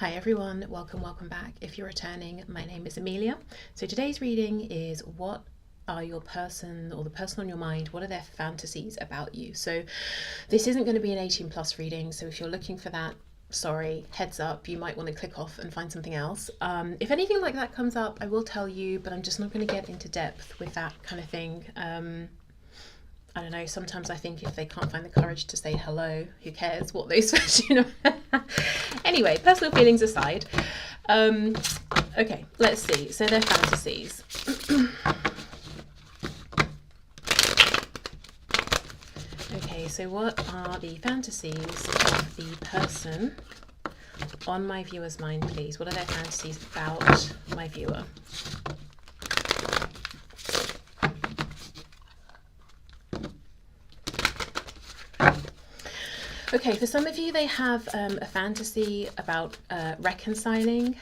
Hi everyone, welcome back. If you're returning, my name is Amelia. So today's reading is what are your person or the person on your mind, what are their fantasies about you? So this isn't going to be an 18 plus reading, so if you're looking for that, sorry, heads up, you might want to click off and find something else. If anything like that comes up, I will tell you, but I'm just not going to get into depth with that kind of thing. I don't know, sometimes I think if they can't find the courage to say hello, who cares what those Anyway, personal feelings aside. Okay, let's see. So their fantasies. Okay, so what are the fantasies of the person on my viewer's mind, please? What are their fantasies about my viewer? Okay, for some of you, they have a fantasy about reconciling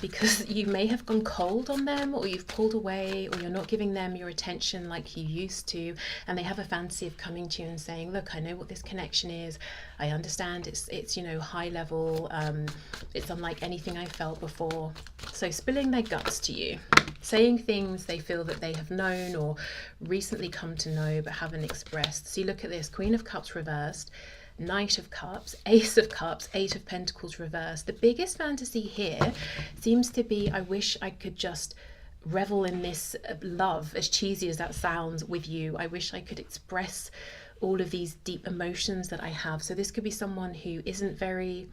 because you may have gone cold on them, or you've pulled away, or you're not giving them your attention like you used to, and they have a fantasy of coming to you and saying, look, I know what this connection is. I understand it's you know, high level. It's unlike anything I felt before. So spilling their guts to you, saying things they feel that they have known or recently come to know but haven't expressed. So you look at this, Queen of Cups reversed, Knight of Cups, Ace of Cups, Eight of Pentacles reversed. The biggest fantasy here seems to be, I wish I could just revel in this love, as cheesy as that sounds, with you. I wish I could express all of these deep emotions that I have. So this could be someone who isn't very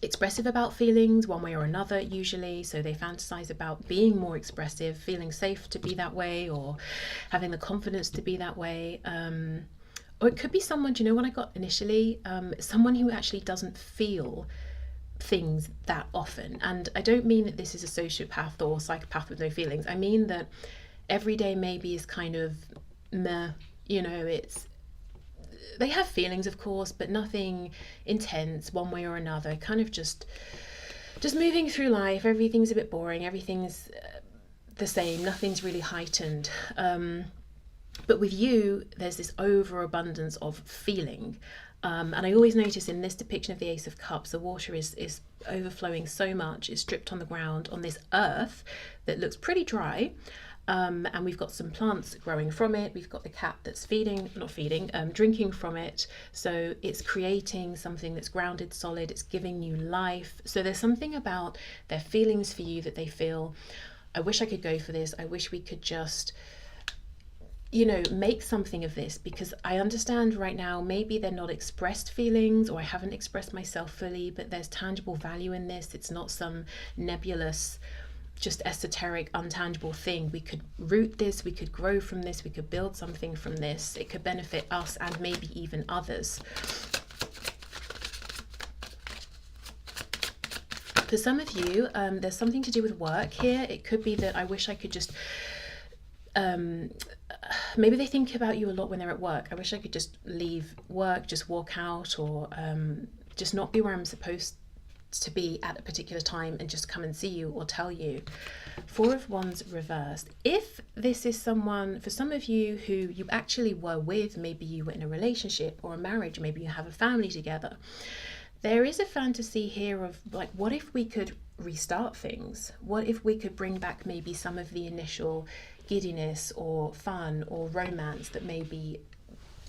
expressive about feelings one way or another usually, so they fantasize about being more expressive, feeling safe to be that way, or having the confidence to be that way. Or it could be someone, do you know what I got initially? Someone who actually doesn't feel things that often. And I don't mean that this is a sociopath or psychopath with no feelings. I mean that every day maybe is kind of meh, you know, they have feelings, of course, but nothing intense one way or another. Kind of just moving through life. Everything's a bit boring. Everything's the same. Nothing's really heightened. But with you, there's this overabundance of feeling. And I always notice in this depiction of the Ace of Cups, the water is overflowing so much. It's dripped on the ground on this earth that looks pretty dry. And we've got some plants growing from it. We've got the cat that's drinking from it. So it's creating something that's grounded, solid. It's giving you life. So there's something about their feelings for you that they feel, I wish I could go for this. I wish we could just, you know, make something of this, because I understand right now maybe they're not expressed feelings, or I haven't expressed myself fully, but there's tangible value in this. It's not some nebulous, just esoteric, untangible thing. We could root this, we could grow from this, we could build something from this. It could benefit us and maybe even others. For some of you, there's something to do with work here. It could be that I wish I could just maybe they think about you a lot when they're at work. I wish I could just leave work, just walk out, or just not be where I'm supposed to be at a particular time and just come and see you or tell you. Four of Wands reversed. If this is someone, for some of you, who you actually were with, maybe you were in a relationship or a marriage, maybe you have a family together, there is a fantasy here of like, what if we could restart things? What if we could bring back maybe some of the initial giddiness or fun or romance that maybe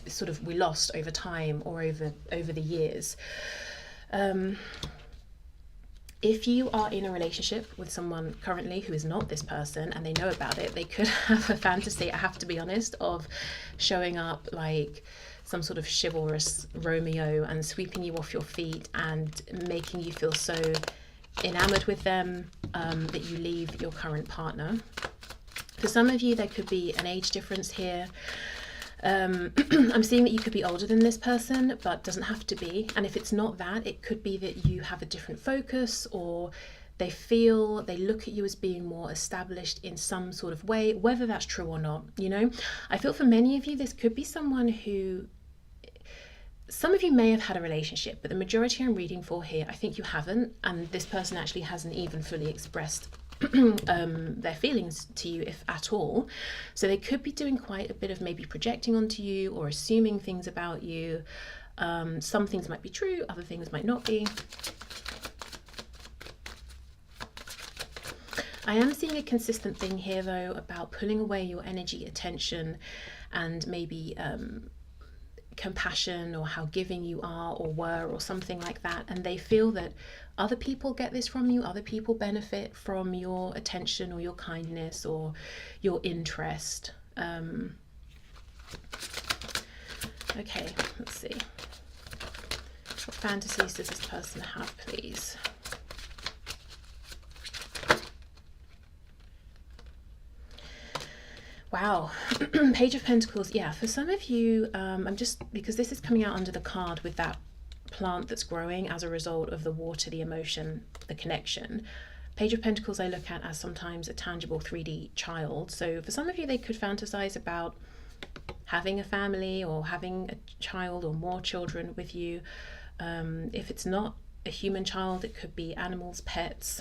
sort of we lost over time or over the years? If you are in a relationship with someone currently who is not this person and they know about it, they could have a fantasy, I have to be honest, of showing up like some sort of chivalrous Romeo and sweeping you off your feet and making you feel so enamored with them that you leave your current partner. For some of you, there could be an age difference here. I'm seeing that you could be older than this person, but doesn't have to be. And if it's not that, it could be that you have a different focus, or they look at you as being more established in some sort of way, whether that's true or not. You know, I feel for many of you, this could be someone who, some of you may have had a relationship, but the majority I'm reading for here, I think you haven't. And this person actually hasn't even fully expressed their feelings to you, if at all. So they could be doing quite a bit of maybe projecting onto you or assuming things about you. Some things might be true, other things might not be. I am seeing a consistent thing here though about pulling away your energy, attention, and maybe compassion, or how giving you are or were, or something like that, and they feel that other people get this from you, other people benefit from your attention or your kindness or your interest. Okay, let's see. What fantasies does this person have, please? Wow. Page of Pentacles. Yeah, for some of you, I'm just, because this is coming out under the card with that plant that's growing as a result of the water, the emotion, the connection. Page of Pentacles I look at as sometimes a tangible 3D child. So for some of you, they could fantasize about having a family or having a child or more children with you. If it's not a human child, it could be animals, pets.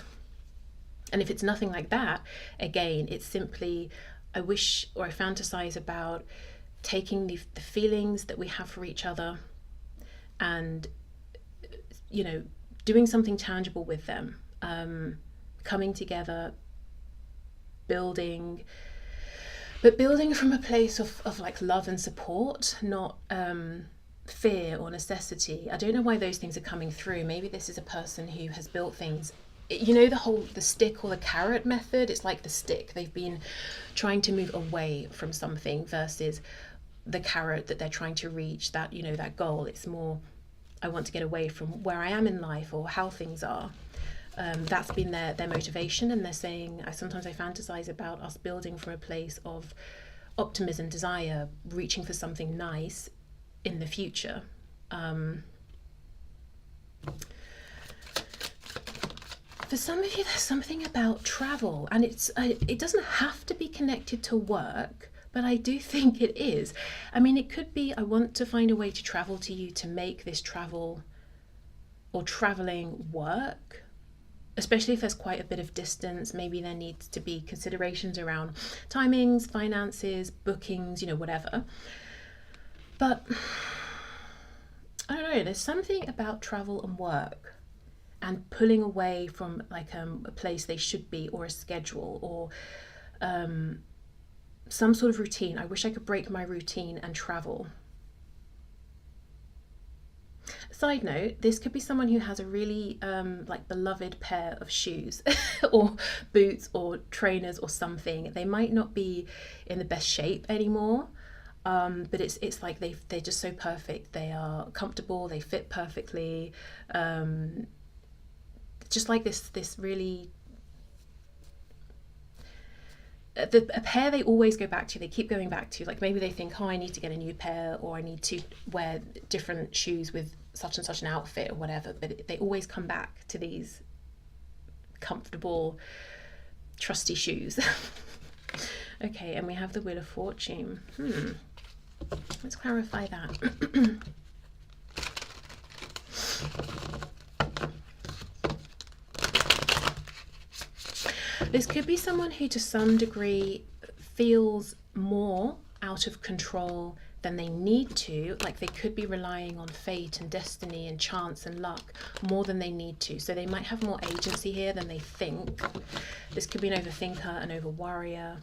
And if it's nothing like that, again, it's simply, I wish, or I fantasize about taking the feelings that we have for each other and, you know, doing something tangible with them, coming together, building, but building from a place of like love and support, not fear or necessity. I don't know why those things are coming through. Maybe this is a person who has built things, you know, the stick or the carrot method. It's like the stick. They've been trying to move away from something versus the carrot that they're trying to reach, that, you know, that goal. It's more, I want to get away from where I am in life or how things are. That's been their motivation, and they're saying, sometimes I fantasize about us building from a place of optimism, desire, reaching for something nice in the future. For some of you, there's something about travel, and it doesn't have to be connected to work, but I do think it is. I mean, it could be, I want to find a way to travel to you to make this travel or traveling work, especially if there's quite a bit of distance. Maybe there needs to be considerations around timings, finances, bookings, you know, whatever. But I don't know, there's something about travel and work and pulling away from like a place they should be, or a schedule, or some sort of routine. I wish I could break my routine and travel. Side note, this could be someone who has a really like beloved pair of shoes or boots or trainers or something. They might not be in the best shape anymore, but it's like they're just so perfect. They are comfortable, they fit perfectly. Just like this really, a pair they always go back to, they keep going back to. Like maybe they think, oh, I need to get a new pair, or I need to wear different shoes with such and such an outfit or whatever, but they always come back to these comfortable, trusty shoes. Okay, and we have the Wheel of Fortune. Let's clarify that. This could be someone who to some degree feels more out of control than they need to, like they could be relying on fate and destiny and chance and luck more than they need to. So they might have more agency here than they think. This could be an overthinker, an over-worrier.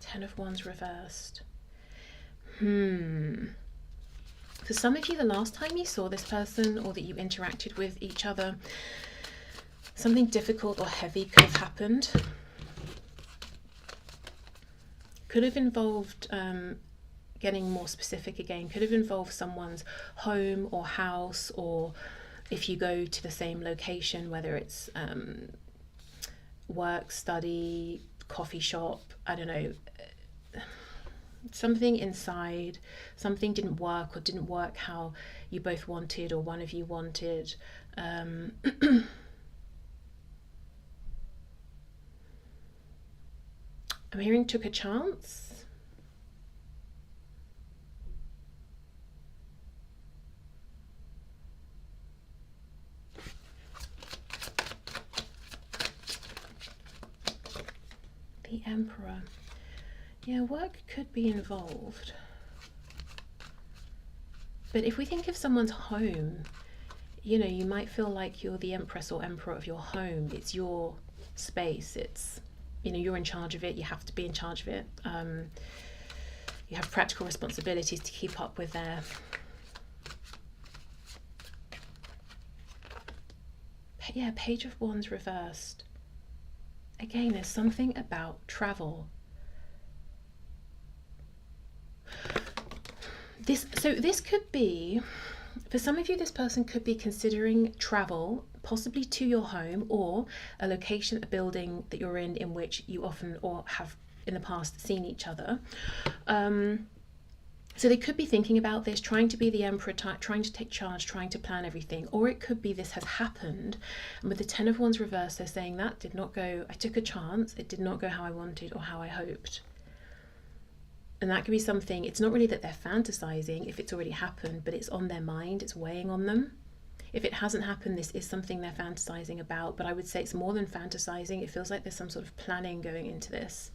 Ten of Wands reversed. For some of you, the last time you saw this person or that you interacted with each other, something difficult or heavy could have happened. Could have involved, getting more specific again, could have involved someone's home or house, or if you go to the same location, whether it's work, study, coffee shop, I don't know, something inside, something didn't work, or didn't work how you both wanted or one of you wanted. I'm hearing took a chance. The Emperor. Yeah, work could be involved. But if we think of someone's home, you know, you might feel like you're the empress or emperor of your home. It's your space. It's, you know, you're in charge of it. You have to be in charge of it. You have practical responsibilities to keep up with their... Yeah, Page of Wands reversed. Again, there's something about travel. This could be, for some of you, this person could be considering travel, possibly to your home or a location, a building that you're in which you often or have in the past seen each other. So they could be thinking about this, trying to be the emperor, trying to take charge, trying to plan everything. Or it could be this has happened, and with the Ten of Wands reversed, they're saying that did not go, I took a chance, it did not go how I wanted or how I hoped. And that could be something, it's not really that they're fantasizing if it's already happened, but it's on their mind, it's weighing on them. If it hasn't happened, this is something they're fantasizing about, but I would say it's more than fantasizing. It feels like there's some sort of planning going into this.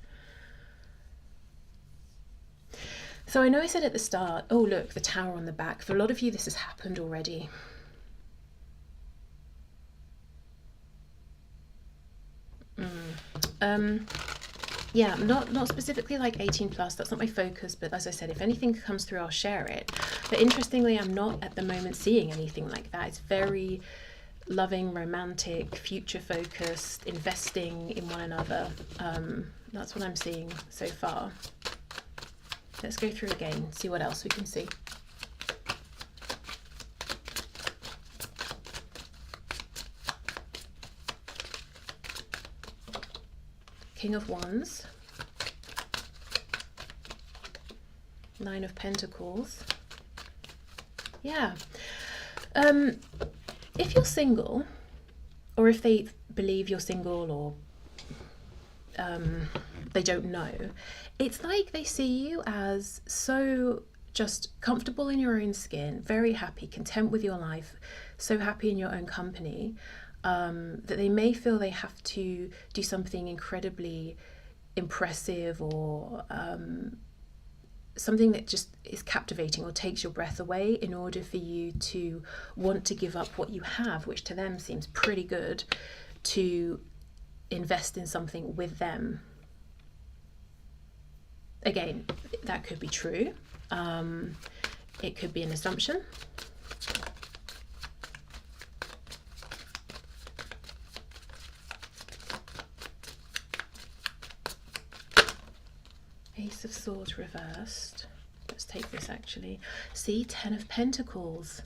So I know I said at the start, oh look, the Tower on the back. For a lot of you, this has happened already. Yeah, not specifically like 18 plus, that's not my focus, but as I said, if anything comes through, I'll share it. But interestingly, I'm not at the moment seeing anything like that. It's very loving, romantic, future focused, investing in one another. That's what I'm seeing so far. Let's go through again, see what else we can see. King of Wands, Nine of Pentacles. Yeah. If you're single, or if they believe you're single, or they don't know, it's like they see you as so just comfortable in your own skin, very happy, content with your life, so happy in your own company, that they may feel they have to do something incredibly impressive or something that just is captivating or takes your breath away in order for you to want to give up what you have, which to them seems pretty good, to invest in something with them. Again, that could be true. It could be an assumption. Ace of Swords reversed. Let's take this actually. See, Ten of Pentacles.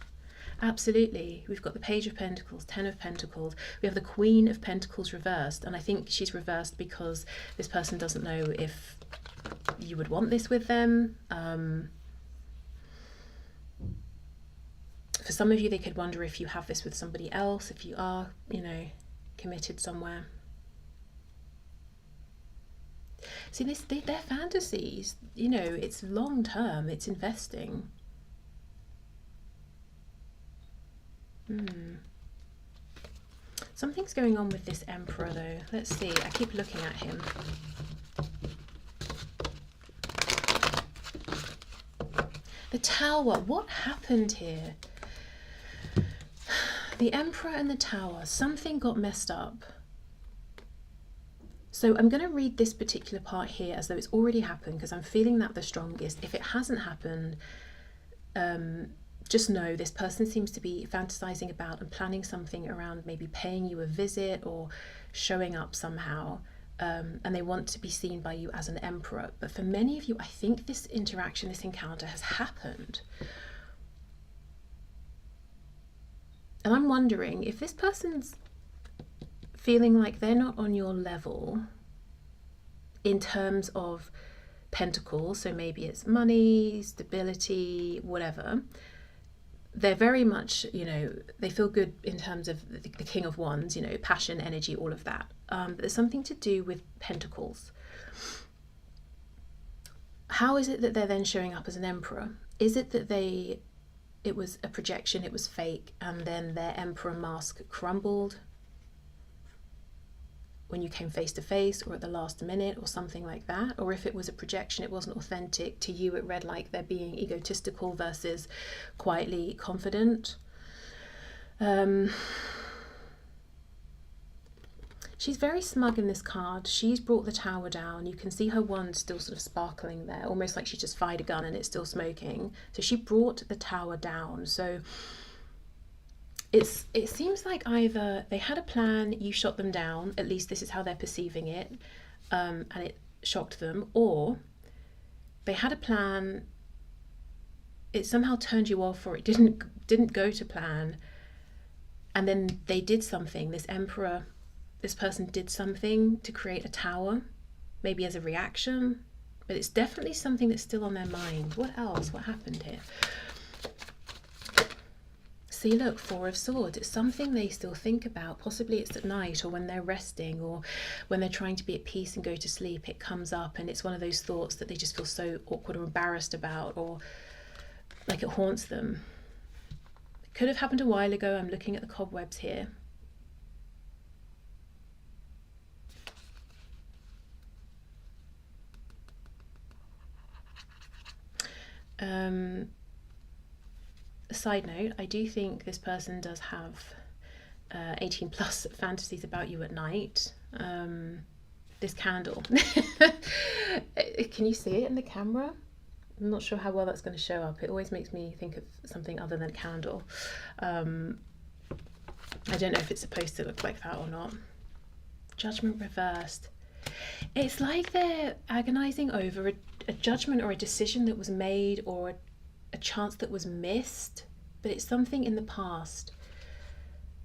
Absolutely. We've got the Page of Pentacles, Ten of Pentacles. We have the Queen of Pentacles reversed. And I think she's reversed because this person doesn't know if you would want this with them. For some of you, they could wonder if you have this with somebody else, if you are, you know, committed somewhere. See, they're fantasies, you know, it's long term, it's investing. Something's going on with this Emperor though. Let's see, I keep looking at him. The Tower, what happened here? The Emperor and the Tower, something got messed up. So I'm going to read this particular part here as though it's already happened, because I'm feeling that the strongest. If it hasn't happened, just know this person seems to be fantasizing about and planning something around maybe paying you a visit or showing up somehow, and they want to be seen by you as an emperor. But for many of you, I think this interaction, this encounter has happened. And I'm wondering if this person's feeling like they're not on your level in terms of pentacles, so maybe it's money, stability, whatever. They're very much, you know, they feel good in terms of the King of Wands, you know, passion, energy, all of that. But there's something to do with pentacles. How is it that they're then showing up as an emperor? Is it that it was a projection, it was fake, and then their emperor mask crumbled? when you came face to face or at the last minute or something like that. Or if it was a projection, it wasn't authentic to you, it read like they're being egotistical versus quietly confident. She's very smug in this card. She's brought the Tower down. You can see her wand still sort of sparkling there, almost like she just fired a gun and it's still smoking. So she brought the Tower down. So it seems like either they had a plan, you shot them down, at least this is how they're perceiving it, and it shocked them, or they had a plan, it somehow turned you off, or it didn't go to plan, and then they did something. This Emperor, this person did something to create a tower, maybe as a reaction, but it's definitely something that's still on their mind. What else? What happened here? See, look, Four of Swords. It's something they still think about. Possibly it's at night or when they're resting or when they're trying to be at peace and go to sleep. It comes up and it's one of those thoughts that they just feel so awkward or embarrassed about, or like it haunts them. It could have happened a while ago. I'm looking at the cobwebs here. Side note, I do think this person does have 18 plus fantasies about you at night. This candle. Can you see it in the camera? I'm not sure how well that's going to show up. It always makes me think of something other than a candle. I don't know if it's supposed to look like that or not. Judgment reversed. It's like they're agonizing over a judgment or a decision that was made, or a chance that was missed, but it's something in the past.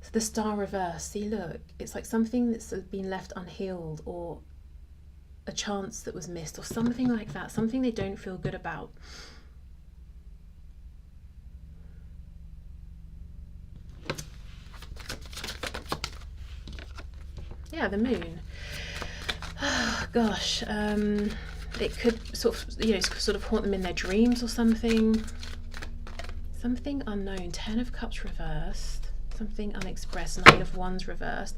So the Star reverse, see, look, it's like something that's been left unhealed, or a chance that was missed, or something like that, something they don't feel good about. Yeah, the Moon. Oh, gosh, it could sort of haunt them in their dreams or something. Something unknown. 10 of Cups reversed. Something unexpressed. 9 of Wands reversed.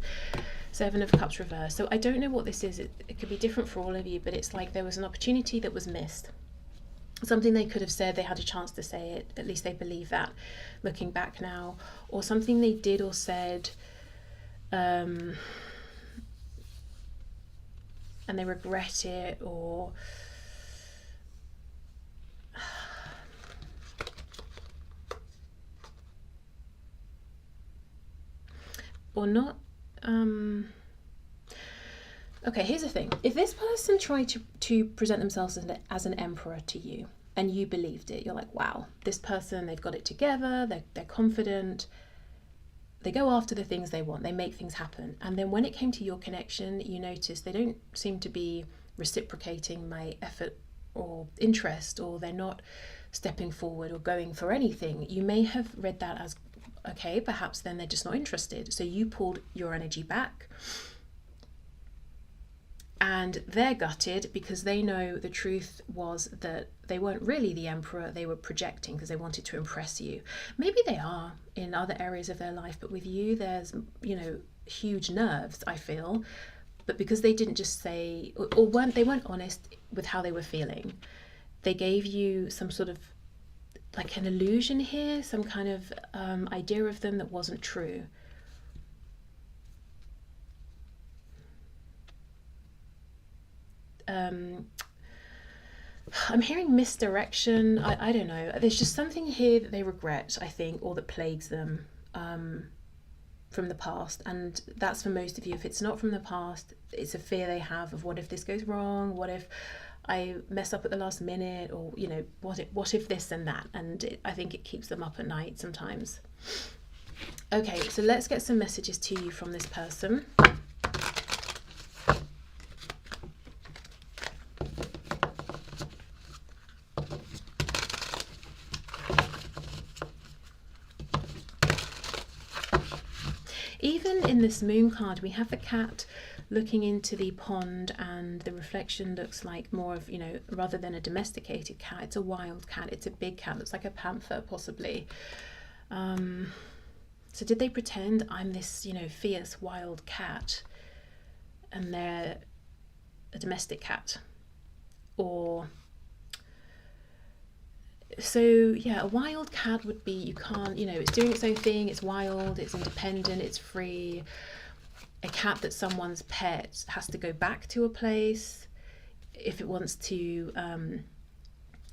7 of Cups reversed. So I don't know what this is. It could be different for all of you, but it's like there was an opportunity that was missed. Something they could have said, they had a chance to say it. At least they believe that, looking back now. Or something they did or said, and they regret it, or not. Okay, here's the thing. If this person tried to present themselves as an emperor to you and you believed it, you're like, wow, this person, they've got it together, they're confident, they go after the things they want, they make things happen. And then when it came to your connection, you notice they don't seem to be reciprocating my effort or interest, or they're not stepping forward or going for anything. You may have read that as, okay, perhaps then they're just not interested. So you pulled your energy back, and they're gutted because they know the truth was that they weren't really the emperor, they were projecting because they wanted to impress you. Maybe they are in other areas of their life, but with you there's, you know, huge nerves, I feel. But because they didn't just say, or they weren't honest with how they were feeling, they gave you some sort of like an illusion here, some kind of idea of them that wasn't true. I'm hearing misdirection. I don't know. There's just something here that they regret, I think, or that plagues them from the past. And that's for most of you. If it's not from the past, it's a fear they have of, what if this goes wrong? What if I mess up at the last minute? Or, you know, what if this and that? And I think it keeps them up at night sometimes. Okay, so let's get some messages to you from this person. Even in this Moon card, we have the cat looking into the pond, and the reflection looks like more of, you know, rather than a domesticated cat, it's a wild cat. It's a big cat. Looks like a panther, possibly. So did they pretend I'm this, you know, fierce wild cat? and they're a domestic cat. Or so yeah, a wild cat would be, you can't, you know, it's doing its own thing, it's wild, it's independent, it's free. A cat that's someone's pet has to go back to a place if it wants to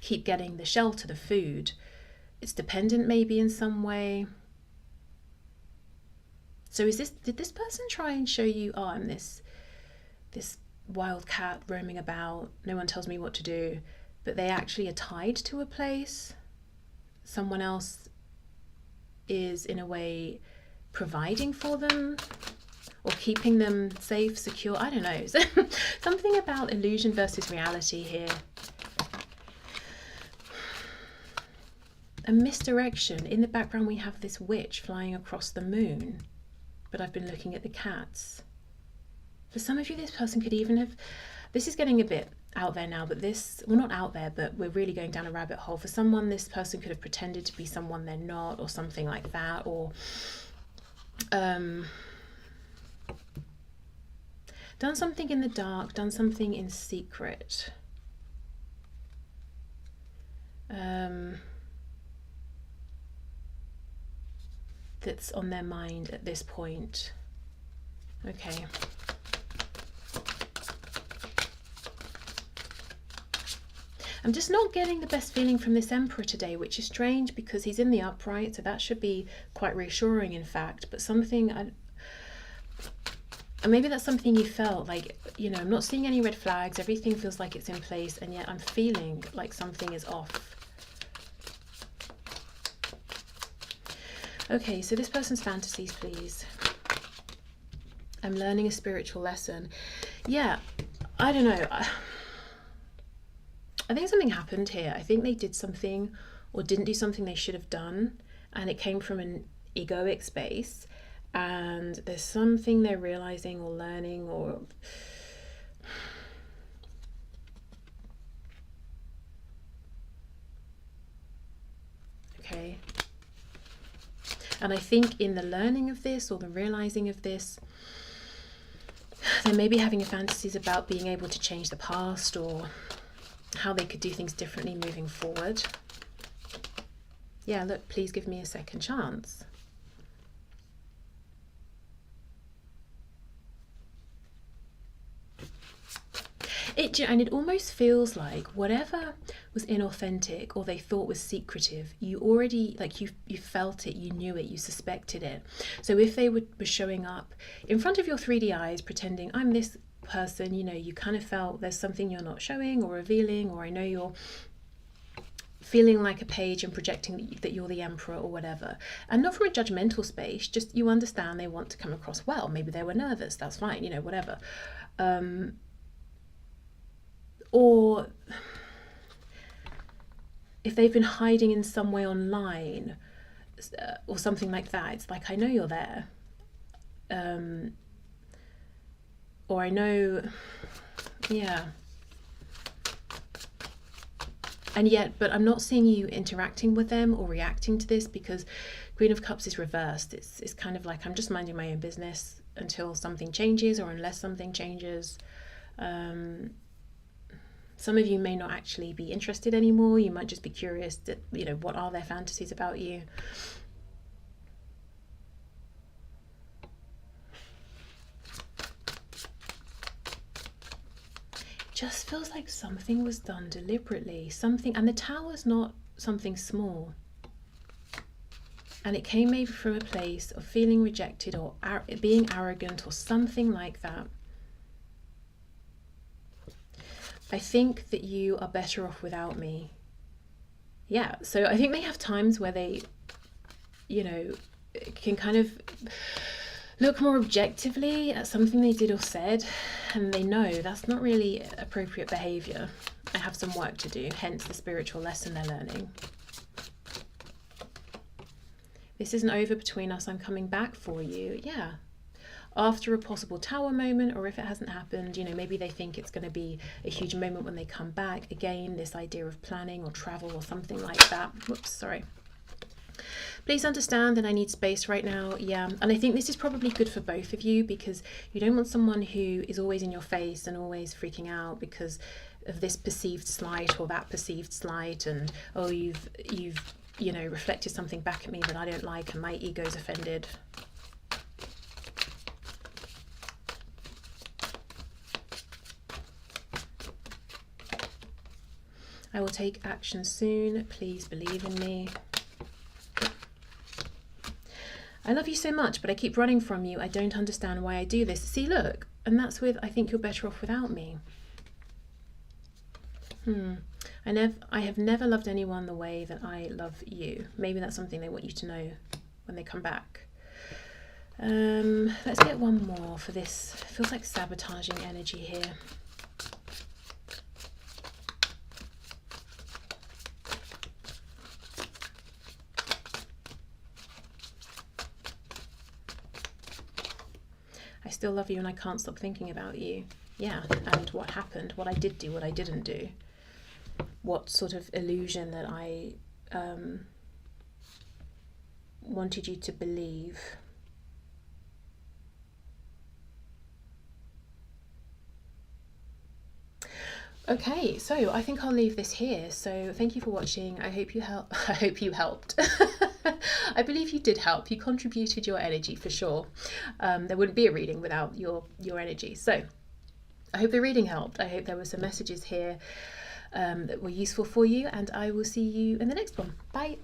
keep getting the shelter, the food. It's dependent maybe in some way. So did this person try and show you, oh, I'm this wild cat roaming about, no one tells me what to do, but they actually are tied to a place? Someone else is in a way providing for them or keeping them safe, secure. I don't know. Something about illusion versus reality here. A misdirection. In the background we have this witch flying across the moon, but I've been looking at the cats. For some of you, this person could even have, this is getting a bit out there now, but this, well, not out there, but we're really going down a rabbit hole. For someone, this person could have pretended to be someone they're not, or something like that, or done something in the dark, done something in secret. That's on their mind at this point. Okay. I'm just not getting the best feeling from this Emperor today, which is strange because he's in the upright, so that should be quite reassuring, in fact. But something, and maybe that's something you felt, like, you know, I'm not seeing any red flags, everything feels like it's in place, and yet I'm feeling like something is off. Okay, so this person's fantasies, please. I'm learning a spiritual lesson. Yeah, I don't know. I think something happened here. I think they did something or didn't do something they should have done, and it came from an egoic space, and there's something they're realizing or learning, or okay. And I think in the learning of this or the realizing of this, they may be having fantasies about being able to change the past or how they could do things differently moving forward. Yeah, look, please give me a second chance. And it almost feels like whatever was inauthentic or they thought was secretive, you already, like, you felt it, you knew it, you suspected it. So if they were showing up in front of your 3D eyes pretending I'm this person, you know, you kind of felt there's something you're not showing or revealing, or I know you're feeling like a page and projecting that you're the Emperor or whatever, and not from a judgmental space, just you understand they want to come across well. Maybe they were nervous, that's fine, you know, whatever. Or if they've been hiding in some way online or something like that, it's like, I know you're there. Or I know, yeah. And yet, but I'm not seeing you interacting with them or reacting to this, because Queen of Cups is reversed. It's kind of like, I'm just minding my own business until something changes, or unless something changes. Some of you may not actually be interested anymore. You might just be curious that, you know, what are their fantasies about you? Just feels like something was done deliberately, something, and the Tower's not something small, and it came maybe from a place of feeling rejected or being arrogant or something like that. I think that you are better off without me. Yeah, so I think they have times where they, you know, can kind of look more objectively at something they did or said, and they know that's not really appropriate behavior. I have some work to do, hence the spiritual lesson they're learning. This isn't over between us, I'm coming back for you. Yeah. After a possible Tower moment, or if it hasn't happened, you know, maybe they think it's going to be a huge moment when they come back. Again, this idea of planning or travel or something like that. Whoops, sorry. Please understand that I need space right now. Yeah, and I think this is probably good for both of you, because you don't want someone who is always in your face and always freaking out because of this perceived slight or that perceived slight, and oh, you've you know, reflected something back at me that I don't like and my ego's offended. I will take action soon. Please believe in me. I love you so much, but I keep running from you. I don't understand why I do this. See, look, and that's with, I think you're better off without me. I have never loved anyone the way that I love you. Maybe that's something they want you to know when they come back. Let's get one more for this. It feels like sabotaging energy here. I still love you and I can't stop thinking about you. Yeah, and what happened, what I did do, what I didn't do. What sort of illusion that I wanted you to believe. Okay, so I think I'll leave this here. So thank you for watching. I hope you I hope you helped. I believe you did help. You contributed your energy for sure. There wouldn't be a reading without your energy. So I hope the reading helped. I hope there were some messages here that were useful for you, and I will see you in the next one. Bye.